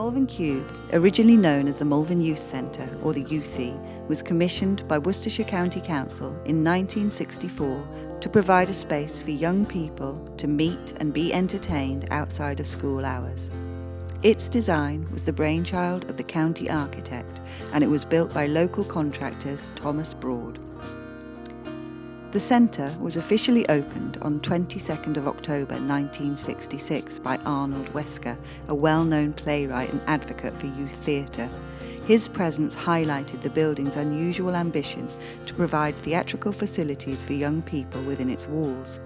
Malvern Cube, originally known as the Malvern Youth Centre or the Youthy, was commissioned by Worcestershire County Council in 1964 to provide a space for young people to meet and be entertained outside of school hours. Its design was the brainchild of the county architect, and it was built by local contractors Thomas Broad. The centre was officially opened on 22nd of October 1966 by Arnold Wesker, a well-known playwright and advocate for youth theatre. His presence highlighted the building's unusual ambition to provide theatrical facilities for young people within its walls.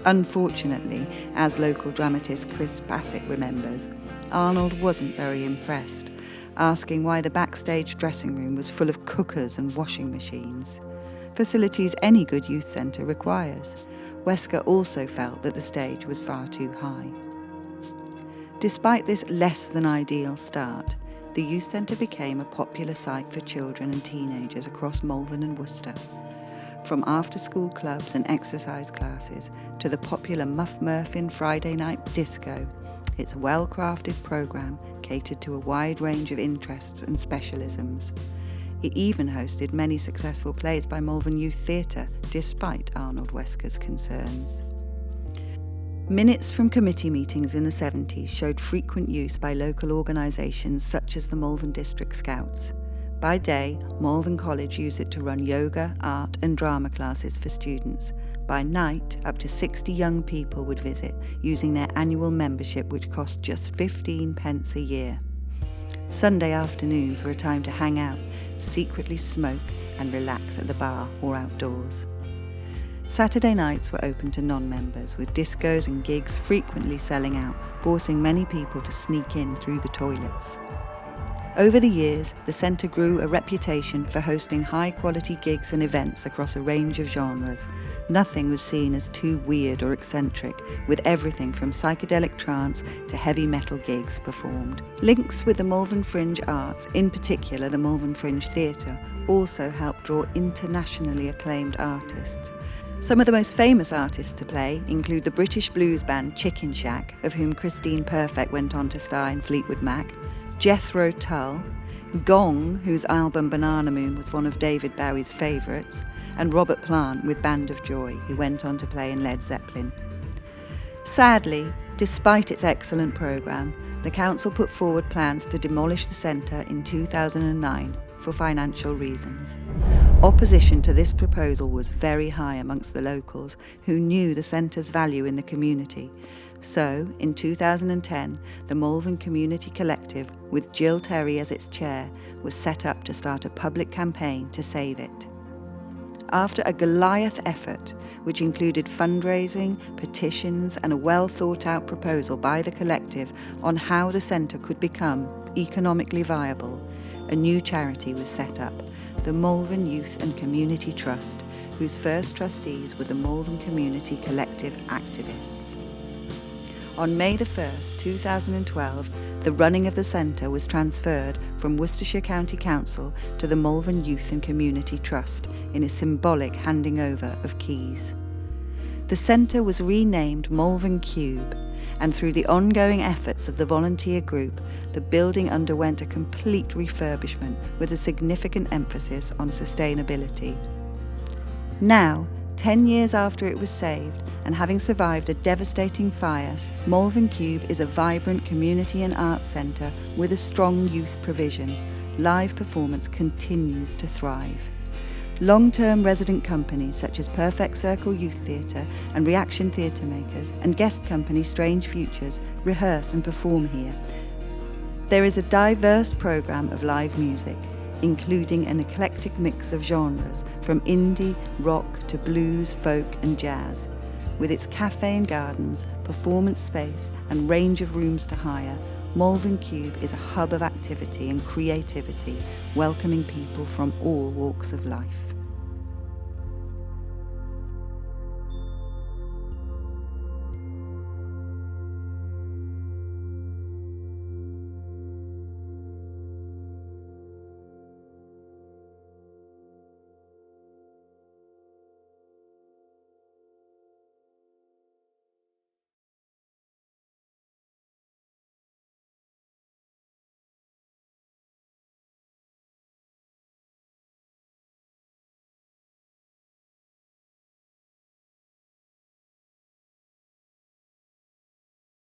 Unfortunately, as local dramatist Chris Bassett remembers, Arnold wasn't very impressed, asking why the backstage dressing room was full of cookers and washing machines. Facilities any good youth centre requires. Wesker also felt that the stage was far too high. Despite this less than ideal start, the youth centre became a popular site for children and teenagers across Malvern and Worcester. From after-school clubs and exercise classes to the popular Muff Murphin Friday night disco, its well-crafted programme catered to a wide range of interests and specialisms. It even hosted many successful plays by Malvern Youth Theatre, despite Arnold Wesker's concerns. Minutes from committee meetings in the 70s showed frequent use by local organisations such as the Malvern District Scouts. By day, Malvern College used it to run yoga, art and drama classes for students. By night, up to 60 young people would visit, using their annual membership, which cost just 15 pence a year. Sunday afternoons were a time to hang out, secretly smoke and relax at the bar or outdoors. Saturday nights were open to non-members, with discos and gigs frequently selling out, forcing many people to sneak in through the toilets. Over the years, the centre grew a reputation for hosting high-quality gigs and events across a range of genres. Nothing was seen as too weird or eccentric, with everything from psychedelic trance to heavy metal gigs performed. Links with the Malvern Fringe Arts, in particular the Malvern Fringe Theatre, also helped draw internationally acclaimed artists. Some of the most famous artists to play include the British blues band Chicken Shack, of whom Christine Perfect went on to star in Fleetwood Mac, Jethro Tull, Gong, whose album Banana Moon was one of David Bowie's favourites, and Robert Plant with Band of Joy, who went on to play in Led Zeppelin. Sadly, despite its excellent programme, the council put forward plans to demolish the centre in 2009 for financial reasons. Opposition to this proposal was very high amongst the locals, who knew the centre's value in the community. So, in 2010, the Malvern Community Collective, with Jill Terry as its chair, was set up to start a public campaign to save it. After a Goliath effort, which included fundraising, petitions, and a well-thought-out proposal by the collective on how the centre could become economically viable, a new charity was set up, the Malvern Youth and Community Trust, whose first trustees were the Malvern Community Collective activists. On May the 1st, 2012, the running of the centre was transferred from Worcestershire County Council to the Malvern Youth and Community Trust in a symbolic handing over of keys. The centre was renamed Malvern Cube, and through the ongoing efforts of the volunteer group, the building underwent a complete refurbishment with a significant emphasis on sustainability. Now, 10 years after it was saved, and having survived a devastating fire, Malvern Cube is a vibrant community and arts centre with a strong youth provision. Live performance continues to thrive. Long-term resident companies such as Perfect Circle Youth Theatre and Reaction Theatre Makers and guest company Strange Futures rehearse and perform here. There is a diverse programme of live music, including an eclectic mix of genres from indie, rock to blues, folk and jazz. With its cafe and gardens, performance space and range of rooms to hire, Malvern Cube is a hub of activity and creativity, welcoming people from all walks of life.